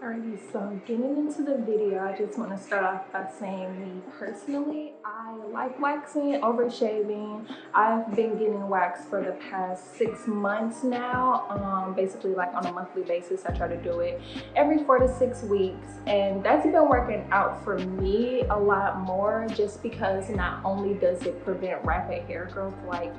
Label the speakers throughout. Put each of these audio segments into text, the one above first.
Speaker 1: Alrighty, so getting into the video, I just want to start off by saying me personally, I like waxing over shaving. I've been getting waxed for the past 6 months now. Basically like on a monthly basis. I try to do it every 4 to 6 weeks, and that's been working out for me a lot more just because not only does it prevent rapid hair growth, like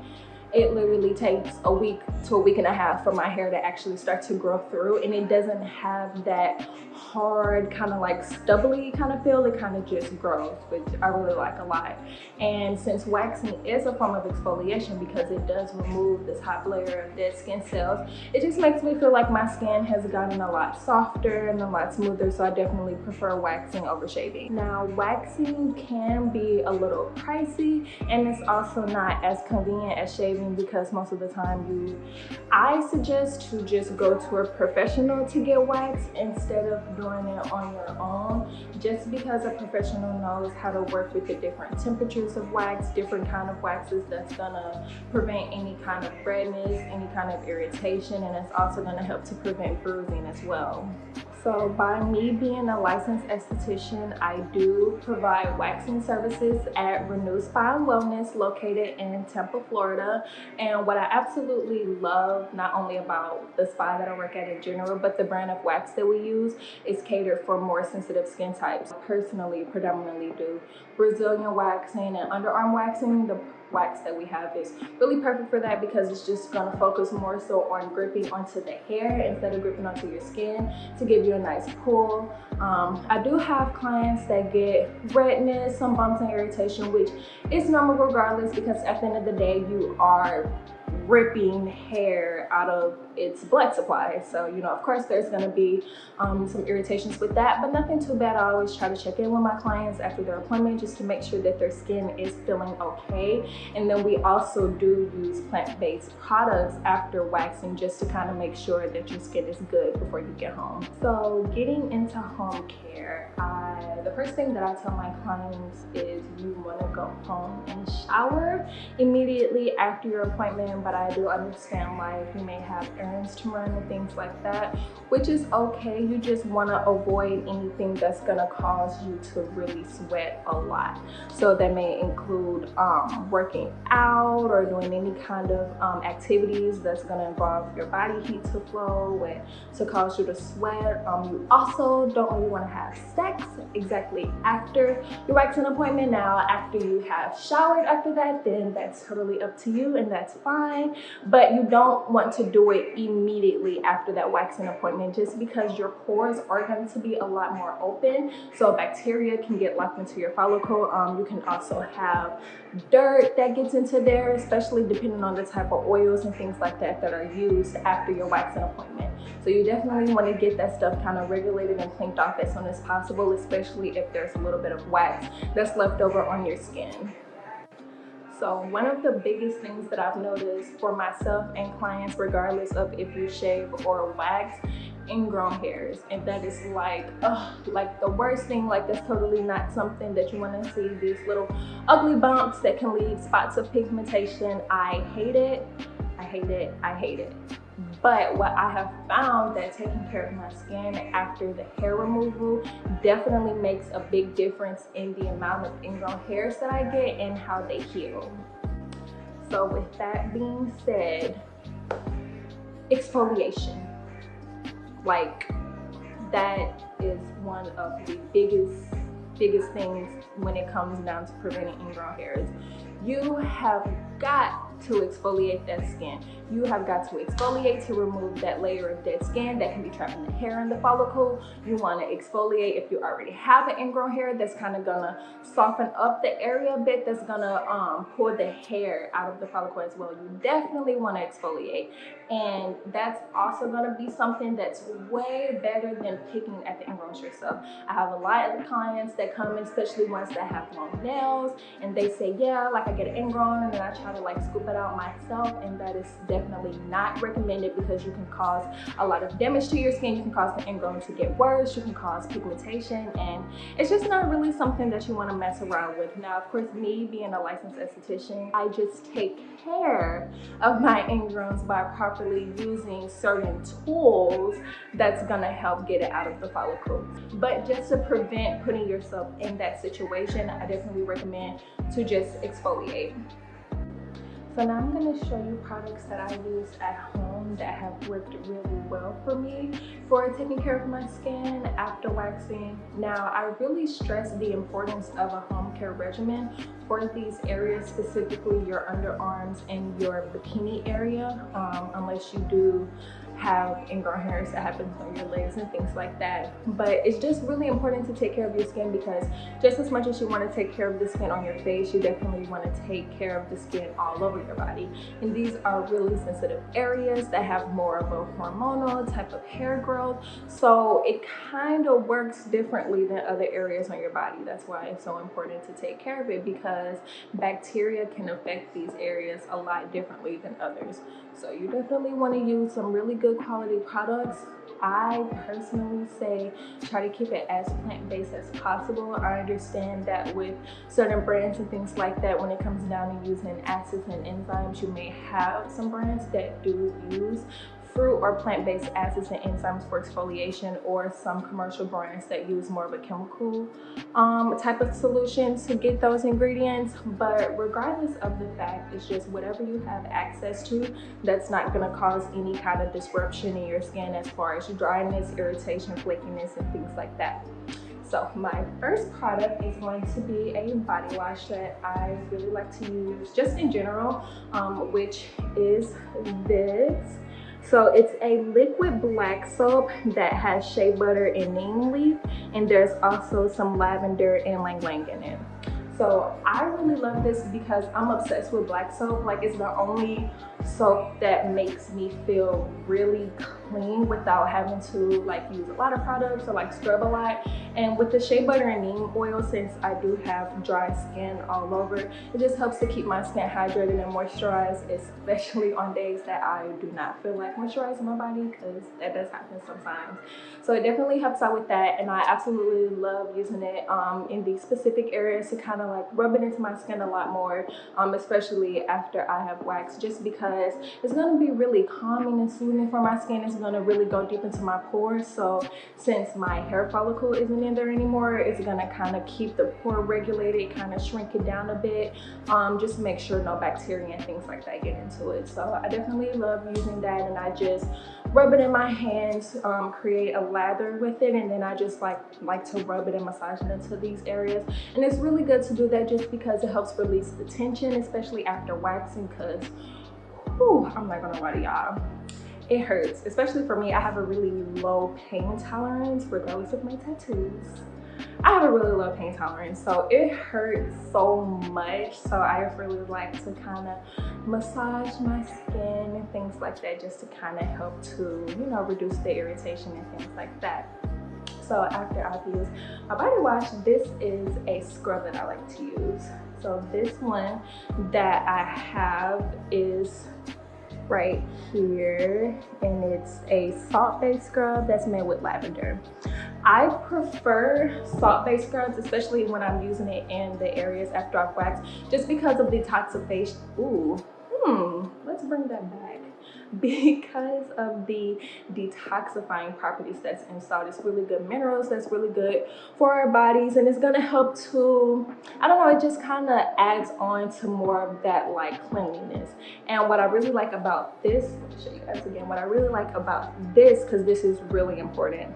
Speaker 1: it literally takes a week to a week and a half for my hair to actually start to grow through, and it doesn't have that hard kind of like stubbly kind of feel. It kind of just grows, which I really like a lot. And since waxing is a form of exfoliation because it does remove this top layer of dead skin cells, it just makes me feel like my skin has gotten a lot softer and a lot smoother, so I definitely prefer waxing over shaving. Now, waxing can be a little pricey, and it's also not as convenient as shaving because most of the time I suggest to just go to a professional to get waxed instead of doing it on your own, just because a professional knows how to work with the different temperatures of wax, different kind of waxes that's gonna prevent any kind of redness, any kind of irritation, and it's also gonna help to prevent bruising as well. So by me being a licensed esthetician, I do provide waxing services at Renew Spa and Wellness located in Tampa, Florida. And what I absolutely love, not only about the spa that I work at in general, but the brand of wax that we use is catered for more sensitive skin types. I personally predominantly do Brazilian waxing and underarm waxing. The wax that we have is really perfect for that because it's just going to focus more so on gripping onto the hair instead of gripping onto your skin to give you a nice pull. I do have clients that get redness, some bumps and irritation, which is normal regardless because at the end of the day you are ripping hair out of its blood supply. So, you know, of course there's going to be some irritations with that, but nothing too bad. I always try to check in with my clients after their appointment just to make sure that their skin is feeling okay. And then we also do use plant-based products after waxing just to kind of make sure that your skin is good before you get home. So getting into home care, the first thing that I tell my clients is you want to go home and shower immediately after your appointment, but I do understand like you may have errands to run and things like that, which is okay. You just want to avoid anything that's going to cause you to really sweat a lot. So that may include working out or doing any kind of activities that's going to involve your body heat to flow and to cause you to sweat. You also don't really want to have sex exactly after your waxing appointment. Now, after you have showered after that, then that's totally up to you and that's fine, but you don't want to do it immediately after that waxing appointment just because your pores are going to be a lot more open, so bacteria can get locked into your follicle. You can also have dirt that gets into there, especially depending on the type of oils and things like that that are used after your waxing appointment. So you definitely want to get that stuff kind of regulated and cleaned off as soon as possible, especially if there's a little bit of wax that's left over on your skin. So one of the biggest things that I've noticed for myself and clients, regardless of if you shave or wax, ingrown hairs. And that is like the worst thing. Like, that's totally not something that you want to see. These little ugly bumps that can leave spots of pigmentation. I hate it. I hate it. I hate it. But what I have found that taking care of my skin after the hair removal definitely makes a big difference in the amount of ingrown hairs that I get and how they heal. So with that being said, exfoliation. Like, that is one of the biggest things when it comes down to preventing ingrown hairs. You have got to exfoliate that skin. You have got to exfoliate to remove that layer of dead skin that can be trapped in the hair and the follicle. You want to exfoliate if you already have an ingrown hair. That's kind of gonna soften up the area a bit. That's gonna pull the hair out of the follicle as well. You definitely want to exfoliate, and that's also gonna be something that's way better than picking at the ingrowns yourself. I have a lot of clients that come in, especially ones that have long nails, and they say, yeah, like I get an ingrown and then I try to like scoop it out myself, and that is definitely not recommended because you can cause a lot of damage to your skin. You can cause the ingrown to get worse. You can cause pigmentation, and it's just not really something that you want to mess around with. Now, of course, me being a licensed esthetician, I just take care of my ingrowns by properly properly using certain tools that's gonna help get it out of the follicle. But just to prevent putting yourself in that situation, I definitely recommend to just exfoliate. So now I'm going to show you products that I use at home that have worked really well for me for taking care of my skin after waxing. Now, I really stress the importance of a home care regimen for these areas, specifically your underarms and your bikini area, unless you do have ingrown hairs that happens on your legs and things like that. But it's just really important to take care of your skin, because just as much as you want to take care of the skin on your face, you definitely want to take care of the skin all over your body. And these are really sensitive areas that have more of a hormonal type of hair growth, so it kind of works differently than other areas on your body. That's why it's so important to take care of it, because bacteria can affect these areas a lot differently than others. So you definitely want to use some really good quality products. I personally say try to keep it as plant-based as possible. I understand that with certain brands and things like that, when it comes down to using acids and enzymes, you may have some brands that do use fruit or plant-based acids and enzymes for exfoliation, or some commercial brands that use more of a chemical type of solution to get those ingredients. But regardless of the fact, it's just whatever you have access to that's not going to cause any kind of disruption in your skin as far as dryness, irritation, flakiness, and things like that. So my first product is going to be a body wash that I really like to use just in general, which is this. So it's a liquid black soap that has shea butter and neem leaf, and there's also some lavender and ylang ylang in it. So I really love this because I'm obsessed with black soap. Like, it's the only soap that makes me feel really clean without having to like use a lot of products or like scrub a lot. And with the shea butter and neem oil, since I do have dry skin all over, it just helps to keep my skin hydrated and moisturized, especially on days that I do not feel like moisturizing my body, because that does happen sometimes. So it definitely helps out with that, and I absolutely love using it in these specific areas to kind of like rub it into my skin a lot more, especially after I have waxed, just because it's going to be really calming and soothing for my skin. It's going to really go deep into my pores. So since my hair follicle isn't in there anymore, it's going to kind of keep the pore regulated, kind of shrink it down a bit, just to make sure no bacteria and things like that get into it. So I definitely love using that, and I just rub it in my hands, create a lather with it, and then I just like to rub it and massage it into these areas. And it's really good to do that just because it helps release the tension, especially after waxing, because I'm not gonna lie to y'all, it hurts. Especially for me, I have a really low pain tolerance regardless of my tattoos. I have a really low pain tolerance, so it hurts so much. So I really like to kind of massage my skin and things like that, just to kind of help to, you know, reduce the irritation and things like that. So after I've used my body wash, this is a scrub that I like to use. So this one that I have is right here, and it's a salt-based scrub that's made with lavender. I prefer salt-based scrubs, especially when I'm using it in the areas after I've waxed, just because of detoxification. Let's bring that back. Because of the detoxifying properties that's in salt. It's really good minerals, that's really good for our bodies, and it's gonna help to, I don't know, it just kind of adds on to more of that like cleanliness. And what I really like about this, let me show you guys again, what I really like about this, because this is really important,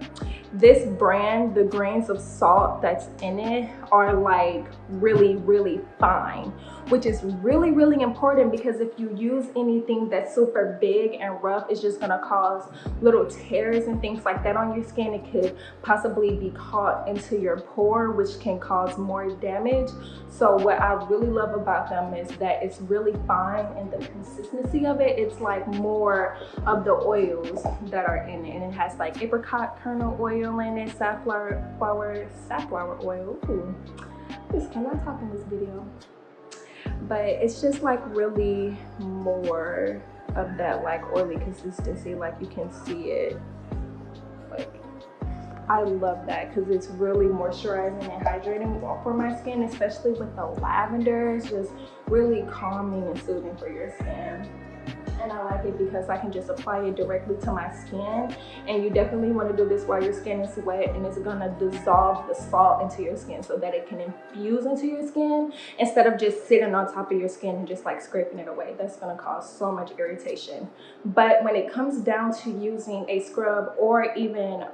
Speaker 1: this brand, the grains of salt that's in it are like really fine, which is really important, because if you use anything that's super big and rough, it's just gonna cause little tears and things like that on your skin. It could possibly be caught into your pore, which can cause more damage. So what I really love about them is that it's really fine, and the consistency of it, it's like more of the oils that are in it, and it has like apricot kernel oil in it, safflower oil. Ooh, just cannot talk in this video. But it's just like really more of that like oily consistency, like you can see it. Like, I love that because it's really moisturizing and hydrating for my skin, especially with the lavender. It's just really calming and soothing for your skin. and I like it because I can just apply it directly to my skin. And you definitely want to do this while your skin is wet, and it's gonna dissolve the salt into your skin so that it can infuse into your skin instead of just sitting on top of your skin and just like scraping it away. That's gonna cause so much irritation. But when it comes down to using a scrub or even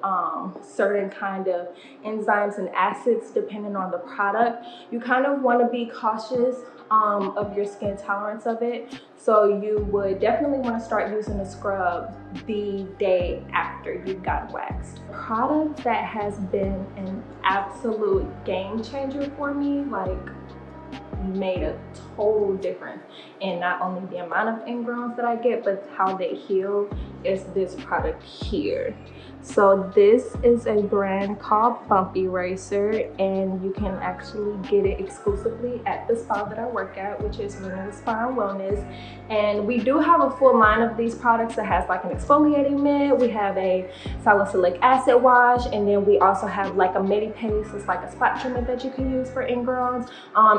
Speaker 1: certain kind of enzymes and acids depending on the product, you kind of want to be cautious of your skin tolerance of it. So you would definitely want to start using the scrub the day after you got waxed. A product that has been an absolute game changer for me, like made a total difference in not only the amount of ingrowns that I get, but how they heal, is this product here. So this is a brand called Bump Eraser, and you can actually get it exclusively at the spa that I work at, which is Renewal Spa and Wellness. And we do have a full line of these products that has like an exfoliating mitt, we have a salicylic acid wash, and then we also have like a Medi-Paste. It's like a spot treatment that you can use for ingrowns,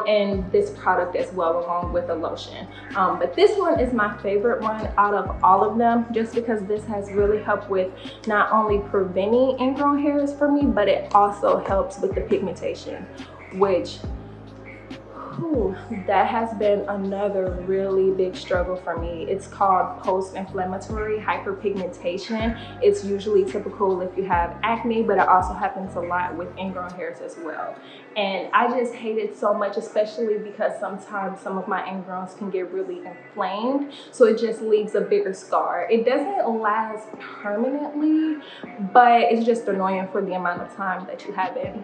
Speaker 1: and this product as well, along with a lotion. But this one is my favorite one out of all of them, just because this has really helped with not only preventing ingrown hairs for me, but it also helps with the pigmentation, which that has been another really big struggle for me. It's called post-inflammatory hyperpigmentation. It's usually typical if you have acne, but it also happens a lot with ingrown hairs as well. And I just hate it so much, especially because sometimes some of my ingrowns can get really inflamed, so it just leaves a bigger scar. It doesn't last permanently, but it's just annoying for the amount of time that you have it.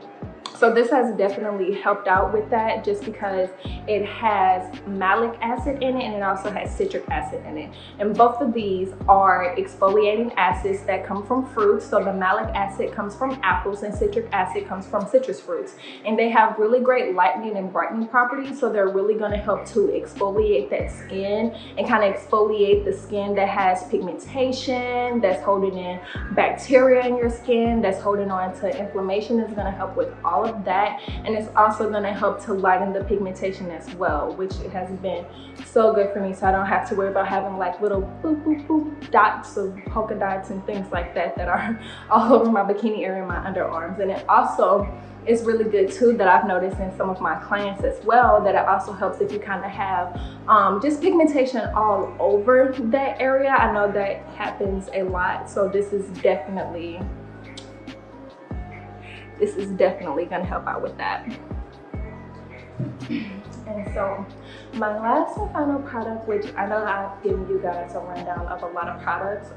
Speaker 1: So this has definitely helped out with that, just because it has malic acid in it and it also has citric acid in it. And both of these are exfoliating acids that come from fruits. So the malic acid comes from apples and citric acid comes from citrus fruits. And they have really great lightening and brightening properties. So they're really going to help to exfoliate that skin and kind of exfoliate the skin that has pigmentation, that's holding in bacteria in your skin, that's holding on to inflammation. Is going to help with all of that, and it's also going to help to lighten the pigmentation as well, which has been so good for me, so I don't have to worry about having like little boop boop boop dots of polka dots and things like that that are all over my bikini area and my underarms. And it also is really good too, that I've noticed in some of my clients as well, that it also helps if you kind of have just pigmentation all over that area. I know that happens a lot, so this is definitely going to help out with that. And so my last and final product, which I know I've given you guys a rundown of a lot of products,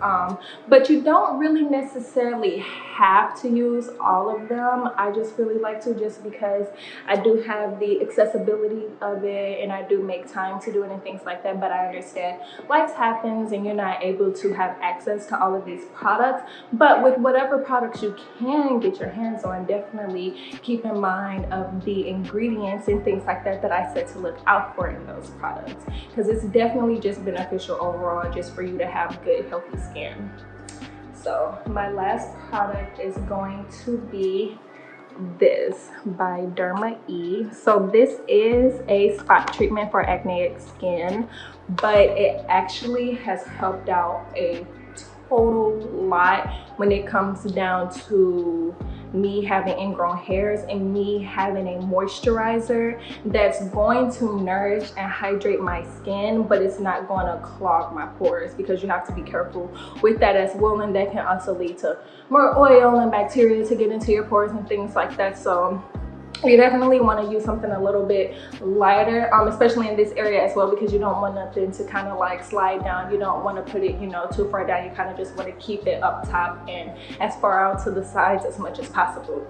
Speaker 1: but you don't really necessarily have to use all of them. I just really like to, just because I do have the accessibility of it and I do make time to do it and things like that. But I understand life happens and you're not able to have access to all of these products. But with whatever products you can get your hands on, definitely keep in mind of the ingredients and things like that that I said to look out for in those products, because it's definitely just beneficial overall, just for you to have good healthy skin. So my last product is going to be this by LAKEY. So this is a spot treatment for acneic skin, but it actually has helped out a total lot when it comes down to me having ingrown hairs and me having a moisturizer that's going to nourish and hydrate my skin, but it's not going to clog my pores, because you have to be careful with that as well, and that can also lead to more oil and bacteria to get into your pores and things like that. So you definitely want to use something a little bit lighter, especially in this area as well, because you don't want nothing to kind of like slide down. You don't want to put it, you know, too far down. You kind of just want to keep it up top and as far out to the sides as much as possible.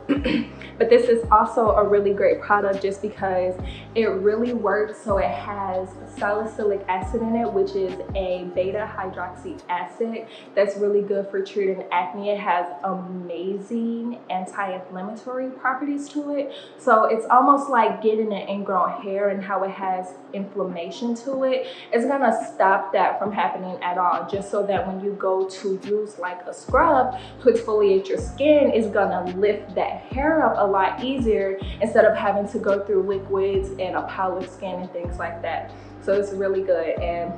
Speaker 1: But this is also a really great product just because it really works. So it has salicylic acid in it, which is a beta hydroxy acid that's really good for treating acne. It has amazing anti-inflammatory properties to it. So it's almost like getting an ingrown hair, and how it has inflammation to it. It's gonna stop that from happening at all, just so that when you go to use like a scrub to exfoliate your skin, it's gonna lift that hair up a lot easier instead of having to go through liquids and a pile of skin and things like that. So it's really good. And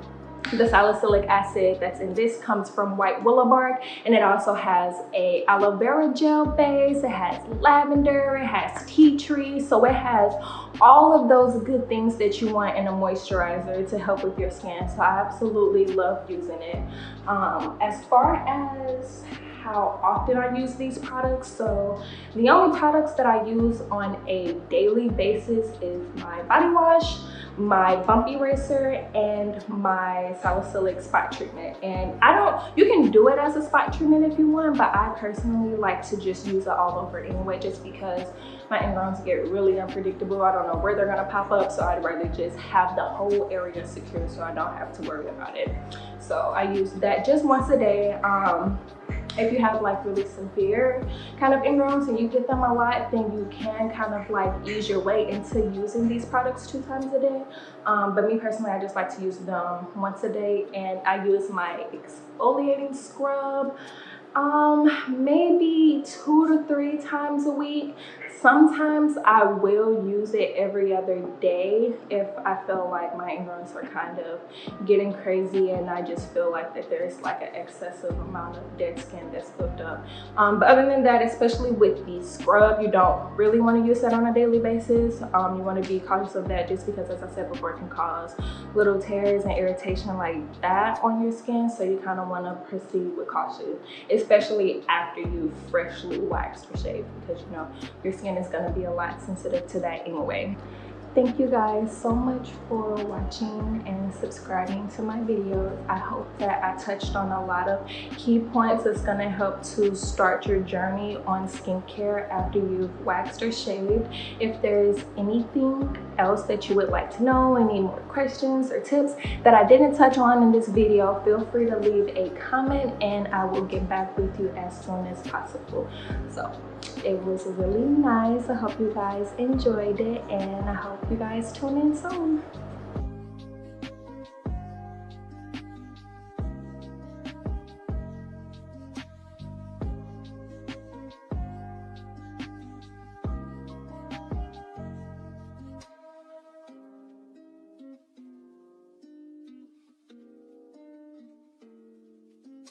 Speaker 1: The salicylic acid that's in this comes from white willow bark, and it also has a aloe vera gel base, it has lavender, it has tea tree, so it has all of those good things that you want in a moisturizer to help with your skin. So I absolutely love using it. As far as how often I use these products, so the only products that I use on a daily basis is my body wash, my bump eraser, and my salicylic spot treatment. And you can do it as a spot treatment if you want, but I personally like to just use it all over anyway, just because my ingrowns get really unpredictable. I don't know where they're gonna pop up, so I'd rather just have the whole area secure so I don't have to worry about it. So I use that just once a day. If you have like really severe kind of ingrowns and you get them a lot, then you can kind of like ease your way into using these products 2 times a day. But me personally, I just like to use them once a day, and I use my exfoliating scrub maybe 2 to 3 times a week. Sometimes I will use it every other day if I feel like my ingrowns are kind of getting crazy and I just feel like that there's like an excessive amount of dead skin that's built up. But other than that, especially with the scrub, you don't really want to use that on a daily basis. You want to be cautious of that just because, as I said before, it can cause little tears and irritation like that on your skin. So you kind of want to proceed with caution, especially after you freshly waxed or shaved, because you know your skin is going to be a lot sensitive to that anyway. Thank you guys so much for watching and subscribing to my videos. I hope that I touched on a lot of key points that's going to help to start your journey on skincare after you've waxed or shaved. If there's anything else that you would like to know, any more questions or tips that I didn't touch on in this video, feel free to leave a comment and I will get back with you as soon as possible. So it was really nice. I hope you guys enjoyed it, and I hope you guys tune in soon.